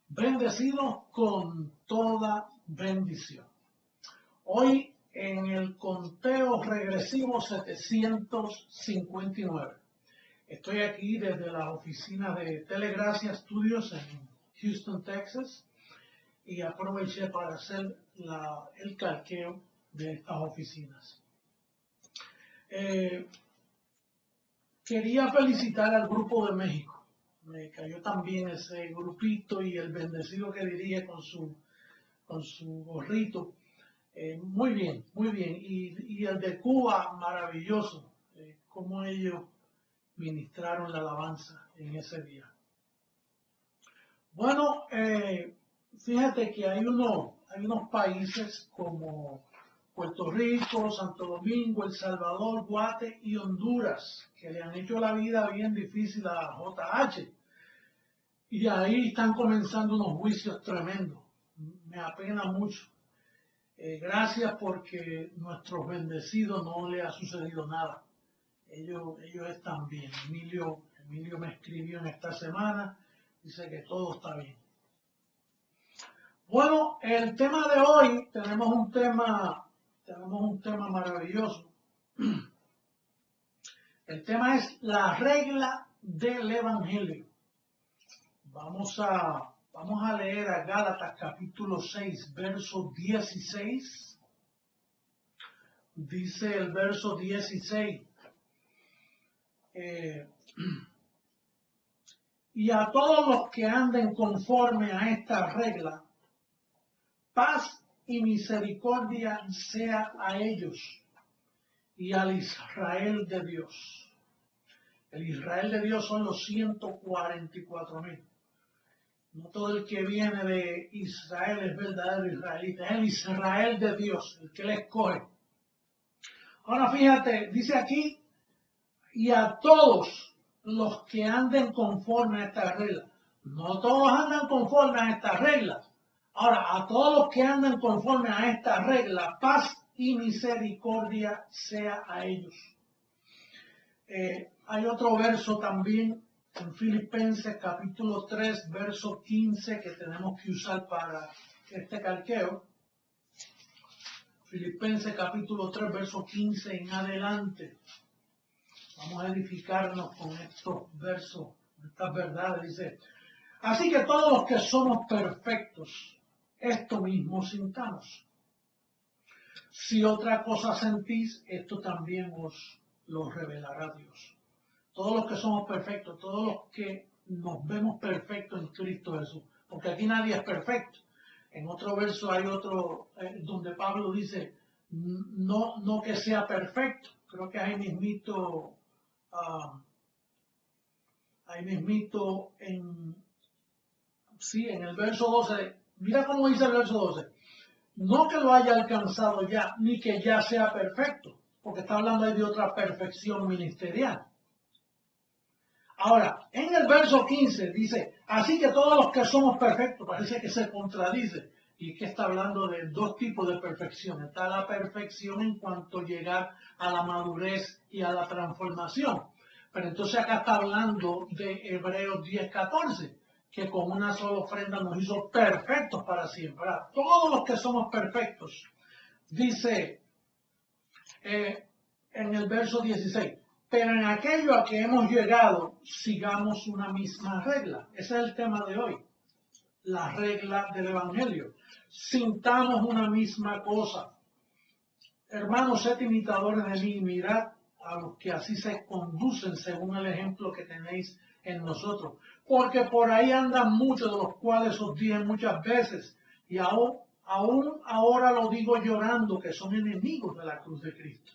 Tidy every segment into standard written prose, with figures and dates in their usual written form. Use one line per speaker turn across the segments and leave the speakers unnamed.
bendecidos con toda bendición. Hoy en el conteo regresivo 759. Estoy aquí desde la oficina de Telegracia Studios en Houston, Texas, y aproveché para hacer el calqueo de estas oficinas. Quería felicitar al Grupo de México. Me cayó también ese grupito y el bendecido que dirige con su gorrito. Muy bien, muy bien. Y el de Cuba, maravilloso. Cómo ellos ministraron la alabanza en ese día. Bueno, fíjate que hay unos países como Puerto Rico, Santo Domingo, El Salvador, Guate y Honduras, que le han hecho la vida bien difícil a JH. Y ahí están comenzando unos juicios tremendos. Me apena mucho. Gracias porque nuestros bendecidos no le ha sucedido nada. Ellos están bien. Emilio me escribió en esta semana, dice que todo está bien. Bueno, el tema de hoy tenemos un tema maravilloso. El tema es la regla del Evangelio. Vamos a leer a Gálatas capítulo 6, verso 16. Dice el verso 16. Y a todos los que anden conforme a esta regla, paz y misericordia sea a ellos y al Israel de Dios. El Israel de Dios son los 144,000. No todo el que viene de Israel es verdadero israelita, es el Israel de Dios, el que le escoge. Ahora fíjate, dice aquí, y a todos los que anden conforme a esta regla. No todos andan conforme a esta regla. Ahora, a todos los que andan conforme a esta regla, paz y misericordia sea a ellos. Hay otro verso también en Filipenses capítulo 3, verso 15 que tenemos que usar para este calqueo. Filipenses capítulo 3, verso 15 en adelante. Vamos a edificarnos con estos versos, estas verdades. Dice, así que todos los que somos perfectos, esto mismo sintamos. Si otra cosa sentís, esto también os lo revelará Dios. Todos los que somos perfectos, todos los que nos vemos perfectos en Cristo Jesús, porque aquí nadie es perfecto. En otro verso hay otro donde Pablo dice, no que sea perfecto, creo que ahí mismito en el verso 12, mira cómo dice el verso 12, no que lo haya alcanzado ya, ni que ya sea perfecto, porque está hablando ahí de otra perfección ministerial. Ahora, en el verso 15 dice, así que todos los que somos perfectos, parece que se contradice, y que está hablando de dos tipos de perfección. Está la perfección en cuanto a llegar a la madurez y a la transformación. Pero entonces acá está hablando de Hebreos 10:14, que con una sola ofrenda nos hizo perfectos para siempre. Todos los que somos perfectos, dice en el verso 16, pero en aquello a que hemos llegado, sigamos una misma regla. Ese es el tema de hoy, la regla del Evangelio. Sintamos una misma cosa. Hermanos, sed imitadores de mí y mirad a los que así se conducen según el ejemplo que tenéis en nosotros. Porque por ahí andan muchos, de los cuales os dije muchas veces, y aún ahora lo digo llorando, que son enemigos de la cruz de Cristo.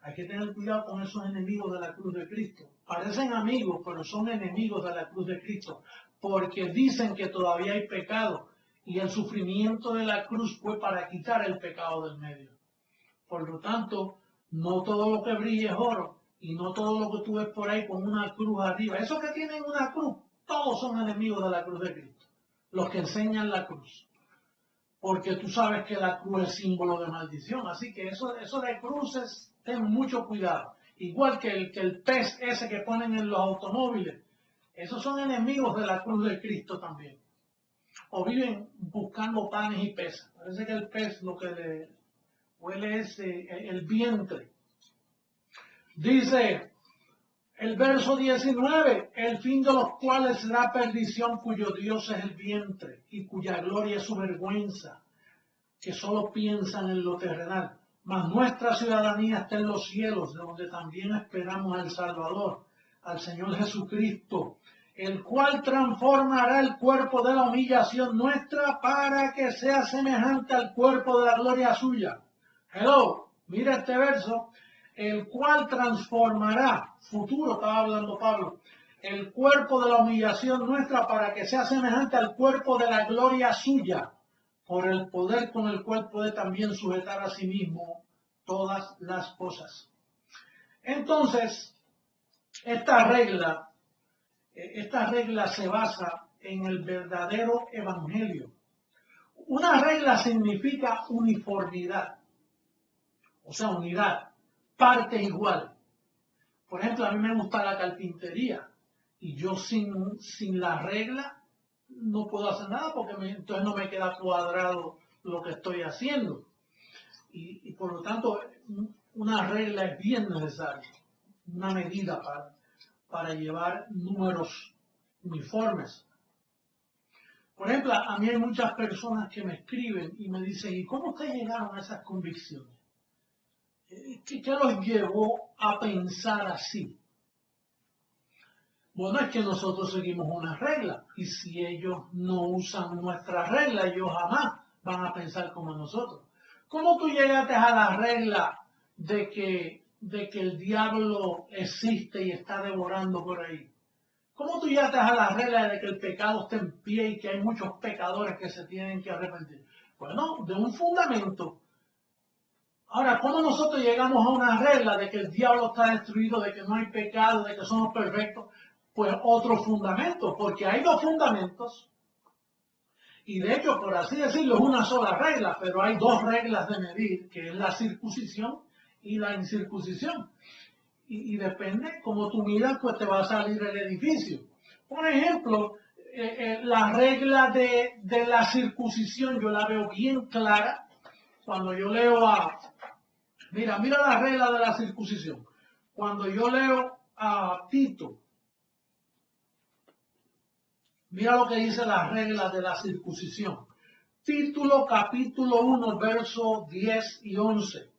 Hay que tener cuidado con esos enemigos de la cruz de Cristo. Parecen amigos, pero son enemigos de la cruz de Cristo, porque dicen que todavía hay pecado, y el sufrimiento de la cruz fue para quitar el pecado del medio. Por lo tanto, no todo lo que brilla es oro, y no todo lo que tú ves por ahí con una cruz arriba. Esos que tienen una cruz, todos son enemigos de la cruz de Cristo. Los que enseñan la cruz. Porque tú sabes que la cruz es símbolo de maldición. Así que eso de cruces, ten mucho cuidado. Igual que el pez ese que ponen en los automóviles. Esos son enemigos de la cruz de Cristo también. o viven buscando panes y peces. Parece que el pez lo que le huele es el vientre. Dice el verso 19, el fin de los cuales será perdición, cuyo Dios es el vientre y cuya gloria es su vergüenza, que solo piensan en lo terrenal. Mas nuestra ciudadanía está en los cielos, de donde también esperamos al Salvador, al Señor Jesucristo, el cual transformará el cuerpo de la humillación nuestra para que sea semejante al cuerpo de la gloria suya. Hello, mira este verso, el cual transformará, futuro estaba hablando Pablo, el cuerpo de la humillación nuestra para que sea semejante al cuerpo de la gloria suya, por el poder con el cual puede también sujetar a sí mismo todas las cosas. Entonces, esta regla se basa en el verdadero evangelio. Una regla significa uniformidad, o sea, unidad, parte igual. Por ejemplo, a mí me gusta la carpintería y yo sin la regla no puedo hacer nada porque entonces no me queda cuadrado lo que estoy haciendo. Y por lo tanto, una regla es bien necesaria, una medida para llevar números uniformes. Por ejemplo, a mí hay muchas personas que me escriben y me dicen, ¿y cómo ustedes llegaron a esas convicciones? ¿Qué los llevó a pensar así? Bueno, es que nosotros seguimos una regla y si ellos no usan nuestra regla, ellos jamás van a pensar como nosotros. ¿Cómo tú llegaste a la regla de que el diablo existe y está devorando por ahí? ¿Cómo tú llegaste a la regla de que el pecado está en pie y que hay muchos pecadores que se tienen que arrepentir? Bueno, de un fundamento. Ahora, ¿cómo nosotros llegamos a una regla de que el diablo está destruido, de que no hay pecado, de que somos perfectos? Pues otro fundamento, porque hay dos fundamentos. Y de hecho, por así decirlo, es una sola regla, pero hay dos reglas de medir, que es la circuncisión y la incircuncisión. Y depende cómo tú miras, pues te va a salir el edificio. Por ejemplo, la regla de la circuncisión yo la veo bien clara cuando yo leo mira la regla de la circuncisión. Cuando yo leo a Tito, mira lo que dice la regla de la circuncisión. Título, capítulo 1, versos 10 y 11.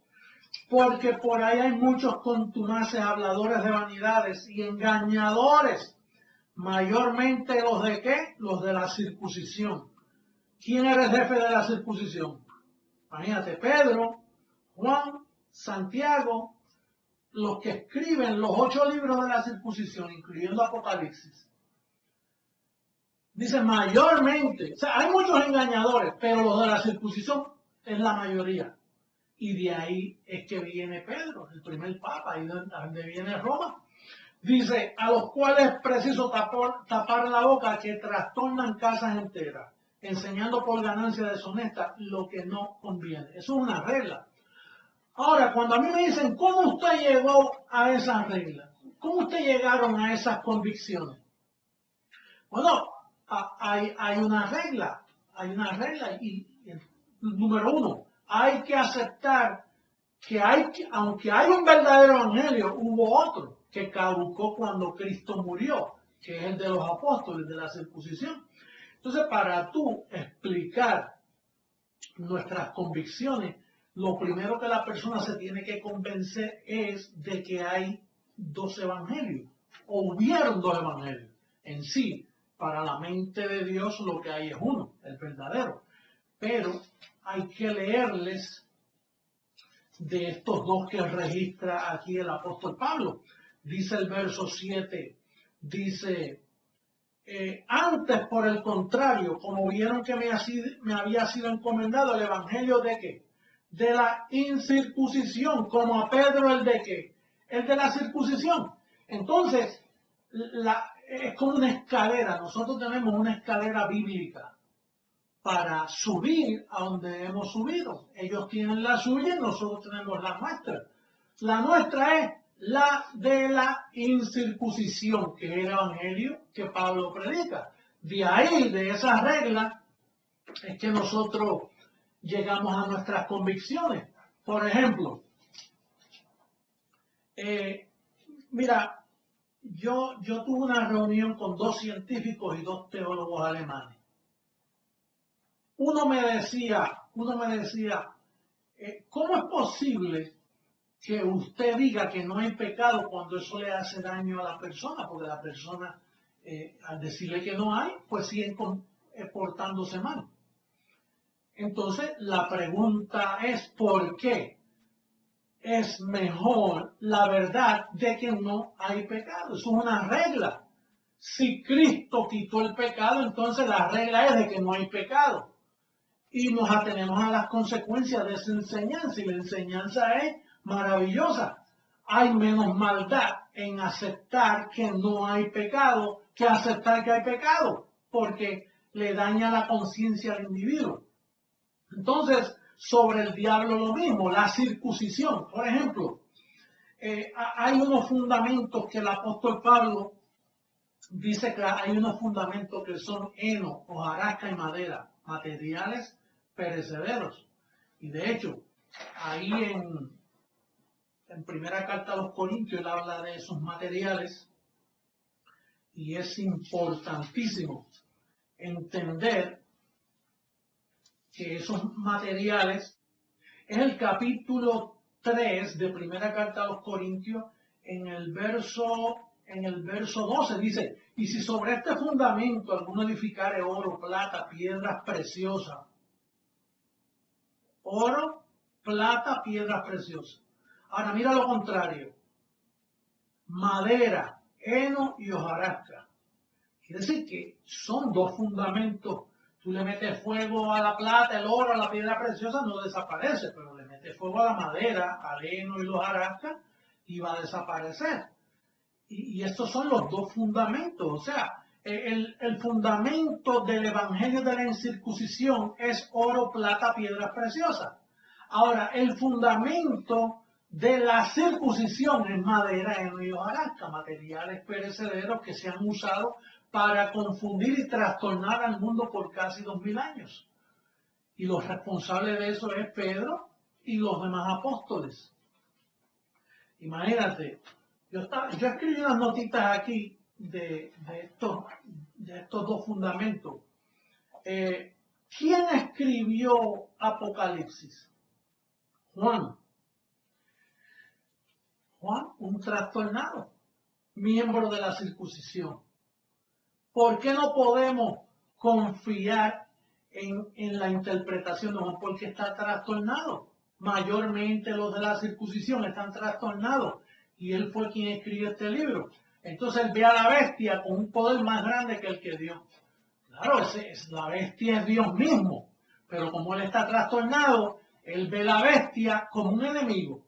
Porque por ahí hay muchos contumaces, habladores de vanidades y engañadores. Mayormente los de ¿qué? Los de la circuncisión. ¿Quién era el jefe de la circuncisión? Imagínate, Pedro, Juan, Santiago, los que escriben los 8 libros de la circuncisión, incluyendo Apocalipsis. Dice mayormente, o sea, hay muchos engañadores, pero los de la circuncisión es la mayoría. Y de ahí es que viene Pedro, el primer papa, y de donde viene Roma. Dice, a los cuales es preciso tapar la boca, que trastornan casas enteras, enseñando por ganancia deshonesta lo que no conviene. Eso es una regla. Ahora, cuando a mí me dicen, ¿cómo usted llegó a esas reglas? ¿Cómo usted llegaron a esas convicciones? Bueno, hay una regla y número uno, hay que aceptar que aunque hay un verdadero evangelio, hubo otro que caducó cuando Cristo murió, que es el de los apóstoles, de la circuncisión. Entonces, para tú explicar nuestras convicciones, lo primero que la persona se tiene que convencer es de que hay dos evangelios, o hubieron dos evangelios. En sí, para la mente de Dios lo que hay es uno, el verdadero. Pero hay que leerles de estos dos que registra aquí el apóstol Pablo. Dice el verso 7, dice, antes por el contrario, como vieron que me había sido encomendado el evangelio de qué, de la incircuncisión, como a Pedro el de qué, el de la circuncisión. Entonces, es como una escalera, nosotros tenemos una escalera bíblica para subir a donde hemos subido. Ellos tienen la suya y nosotros tenemos la nuestra. La nuestra es la de la incircuncisión, que es el evangelio que Pablo predica. De ahí, de esa regla, es que nosotros llegamos a nuestras convicciones. Por ejemplo, mira, yo tuve una reunión con 2 científicos y 2 teólogos alemanes. Uno me decía, ¿cómo es posible que usted diga que no hay pecado cuando eso le hace daño a la persona? Porque la persona, al decirle que no hay, pues sigue portándose mal. Entonces, la pregunta es, ¿por qué es mejor la verdad de que no hay pecado? Eso es una regla. Si Cristo quitó el pecado, entonces la regla es de que no hay pecado. Y nos atenemos a las consecuencias de esa enseñanza. Y la enseñanza es maravillosa. Hay menos maldad en aceptar que no hay pecado que aceptar que hay pecado, porque le daña la conciencia al individuo. Entonces, sobre el diablo lo mismo, la circuncisión. Por ejemplo, hay unos fundamentos que el apóstol Pablo dice que hay unos fundamentos que son heno, hojarasca y madera, materiales perecederos. Y de hecho, ahí en primera carta a los Corintios él habla de esos materiales y es importantísimo entender que esos materiales, en el capítulo 3 de primera carta a los Corintios, en el verso 12 dice, y si sobre este fundamento alguno edificare oro, plata, piedras preciosas, oro, plata, piedras preciosas. Ahora mira lo contrario, madera, heno y hojarasca. Quiere decir que son 2 fundamentos. Tú le metes fuego a la plata, el oro, a la piedra preciosa, no desaparece, pero le metes fuego a la madera, al heno y los hojarasca y va a desaparecer. Y estos son los 2 fundamentos. O sea, el fundamento del evangelio de la incircuncisión es oro, plata, piedras preciosas. Ahora, el fundamento de la circuncisión es madera, heno y hojarasca, materiales perecederos que se han usado para confundir y trastornar al mundo por casi 2000 años. Y los responsables de eso es Pedro y los demás apóstoles. Imagínate, yo escribí unas notitas aquí de estos 2 fundamentos. ¿Quién escribió Apocalipsis? Juan. Juan, un trastornado, miembro de la circuncisión. ¿Por qué no podemos confiar en la interpretación de Juan? Porque está trastornado. Mayormente los de la circuncisión están trastornados. Y él fue quien escribió este libro. Entonces él ve a la bestia con un poder más grande que el que Dios. Claro, la bestia es Dios mismo. Pero como él está trastornado, él ve a la bestia como un enemigo.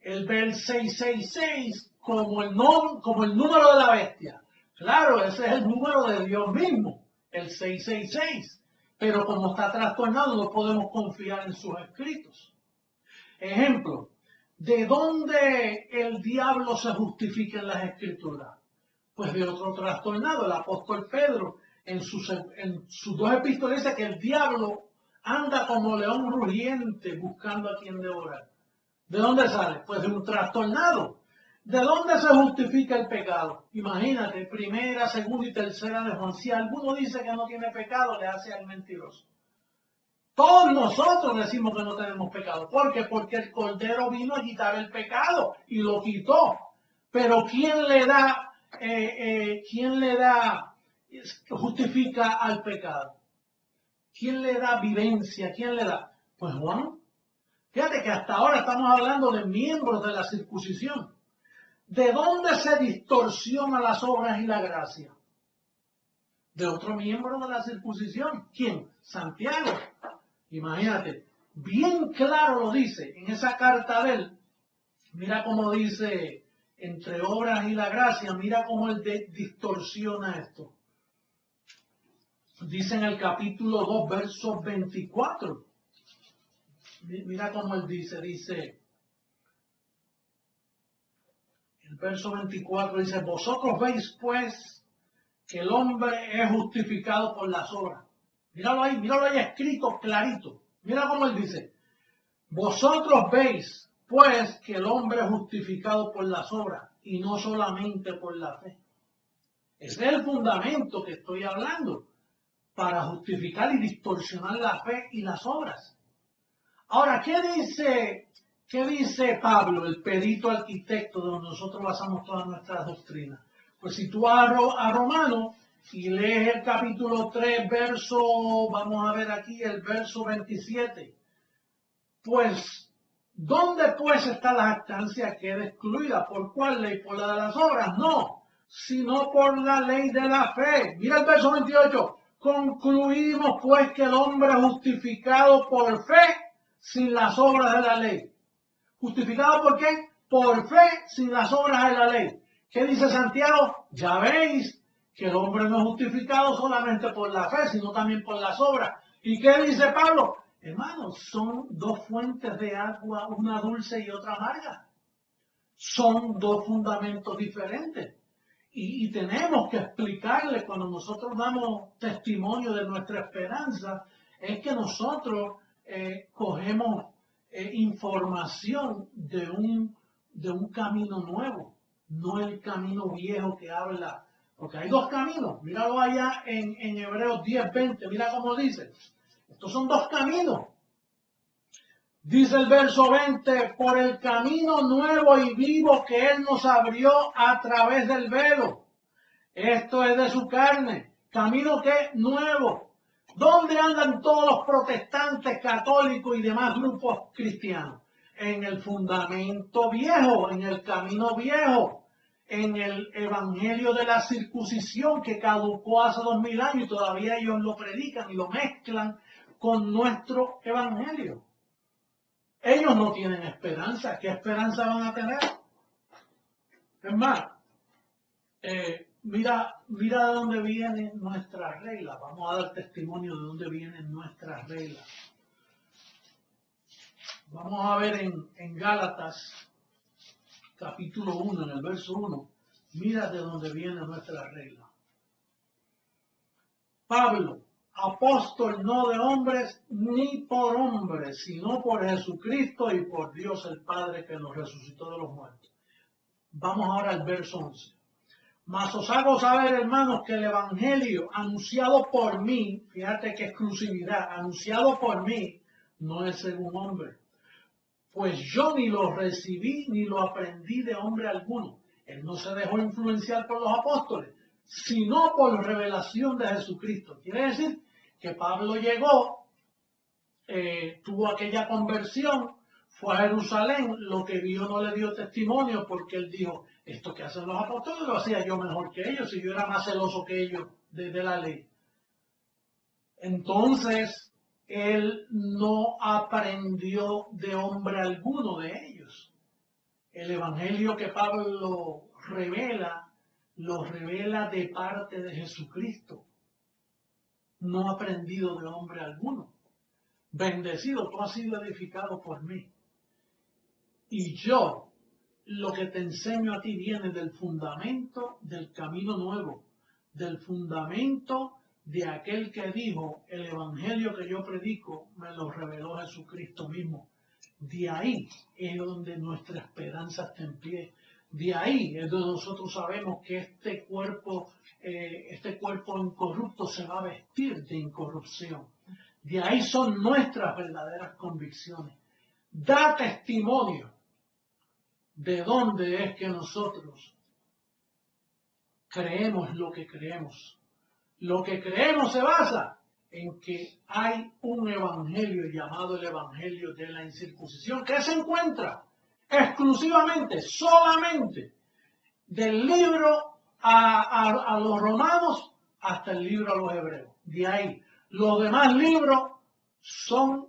Él ve el 666 como el número de la bestia. Claro, ese es el número de Dios mismo, el 666. Pero como está trastornado, no podemos confiar en sus escritos. Ejemplo, ¿de dónde el diablo se justifica en las escrituras? Pues de otro trastornado, el apóstol Pedro, en sus 2 epístolas dice que el diablo anda como león rugiente buscando a quien devorar. ¿De dónde sale? Pues de un trastornado. ¿De dónde se justifica el pecado? Imagínate, primera, segunda y tercera de Juan. Si alguno dice que no tiene pecado, le hace al mentiroso. Todos nosotros decimos que no tenemos pecado. ¿Por qué? Porque el Cordero vino a quitar el pecado y lo quitó. Pero ¿quién le da, justifica al pecado? ¿Quién le da vivencia? ¿Quién le da? Pues Juan. Fíjate que hasta ahora estamos hablando de miembros de la circuncisión. ¿De dónde se distorsiona las obras y la gracia? De otro miembro de la circuncisión. ¿Quién? Santiago. Imagínate, bien claro lo dice en esa carta de él. Mira cómo dice, entre obras y la gracia, mira cómo él distorsiona esto. Dice en el capítulo 2, verso 24. Mira cómo él dice, el verso 24 dice, vosotros veis pues que el hombre es justificado por las obras. Míralo ahí escrito clarito. Mira cómo él dice, vosotros veis, pues, que el hombre es justificado por las obras y no solamente por la fe. Ese es el fundamento que estoy hablando para justificar y distorsionar la fe y las obras. Ahora, ¿qué dice Pablo, el perito arquitecto donde nosotros basamos todas nuestras doctrinas? Pues si tú vas a Romanos y lees el capítulo 3, vamos a ver aquí el verso 27, pues, ¿dónde pues está la jactancia? Queda excluida. ¿Por cuál ley? ¿Por la de las obras? No, sino por la ley de la fe. Mira el verso 28. Concluimos pues que el hombre es justificado por fe sin las obras de la ley. ¿Justificado por qué? Por fe sin las obras de la ley. ¿Qué dice Santiago? Ya veis que el hombre no es justificado solamente por la fe, sino también por las obras. ¿Y qué dice Pablo? Hermanos, son dos fuentes de agua, una dulce y otra amarga. Son dos fundamentos diferentes. Y tenemos que explicarle cuando nosotros damos testimonio de nuestra esperanza, es que nosotros cogemos información de un camino nuevo, no el camino viejo que habla. Porque hay dos caminos. Míralo allá en Hebreos 10:20. Mira cómo dice. Estos son dos caminos. Dice el verso 20, por el camino nuevo y vivo que Él nos abrió a través del velo. Esto es de su carne. Camino que nuevo. ¿Dónde andan todos los protestantes, católicos y demás grupos cristianos? En el fundamento viejo, en el camino viejo, en el evangelio de la circuncisión que caducó hace 2000 años y todavía ellos lo predican y lo mezclan con nuestro evangelio. Ellos no tienen esperanza. ¿Qué esperanza van a tener? Es más, mira de dónde vienen nuestras reglas. Vamos a dar testimonio de dónde vienen nuestras reglas. Vamos a ver en Gálatas, capítulo 1, en el verso 1. Mira de dónde vienen nuestras reglas. Pablo, apóstol no de hombres ni por hombres, sino por Jesucristo y por Dios el Padre que nos resucitó de los muertos. Vamos ahora al verso 11. Mas os hago saber, hermanos, que el evangelio anunciado por mí, fíjate qué exclusividad, anunciado por mí, no es según hombre. Pues yo ni lo recibí ni lo aprendí de hombre alguno. Él no se dejó influenciar por los apóstoles, sino por revelación de Jesucristo. Quiere decir que Pablo llegó, tuvo aquella conversión, fue a Jerusalén, lo que vio no le dio testimonio porque él dijo, esto que hacen los apóstoles lo hacía yo mejor que ellos y yo era más celoso que ellos de la ley. Entonces, él no aprendió de hombre alguno de ellos. El evangelio que Pablo revela, lo revela de parte de Jesucristo. No ha aprendido de hombre alguno. Bendecido, tú has sido edificado por mí. Y yo, lo que te enseño a ti viene del fundamento del camino nuevo, del fundamento de aquel que dijo, el evangelio que yo predico me lo reveló Jesucristo mismo. De ahí es donde nuestra esperanza está en pie. De ahí es donde nosotros sabemos que este cuerpo incorrupto se va a vestir de incorrupción. De ahí son nuestras verdaderas convicciones. Da testimonio de dónde es que nosotros creemos lo que creemos. Lo que creemos se basa en que hay un evangelio llamado el evangelio de la incircuncisión que se encuentra exclusivamente, solamente del libro a los romanos hasta el libro a los hebreos. De ahí, los demás libros son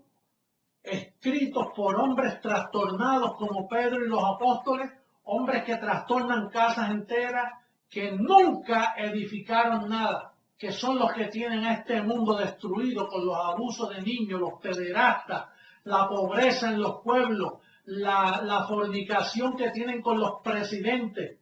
escritos por hombres trastornados como Pedro y los apóstoles, hombres que trastornan casas enteras, que nunca edificaron nada, que son los que tienen a este mundo destruido con los abusos de niños, los pederastas, la pobreza en los pueblos, la fornicación que tienen con los presidentes.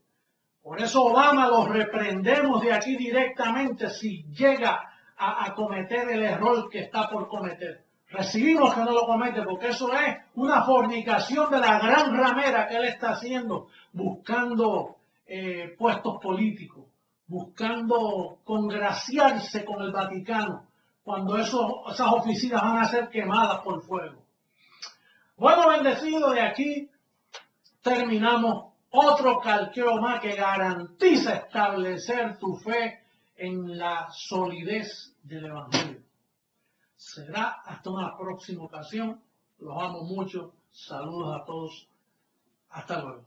Por eso Obama los reprendemos de aquí directamente si llega a cometer el error que está por cometer. Recibimos que no lo comete, porque eso es una fornicación de la gran ramera que él está haciendo, buscando puestos políticos, buscando congraciarse con el Vaticano, cuando esas oficinas van a ser quemadas por fuego. Bueno, bendecido, de aquí terminamos otro calqueo más que garantiza establecer tu fe en la solidez del Evangelio. Será hasta una próxima ocasión. Los amo mucho. Saludos a todos. Hasta luego.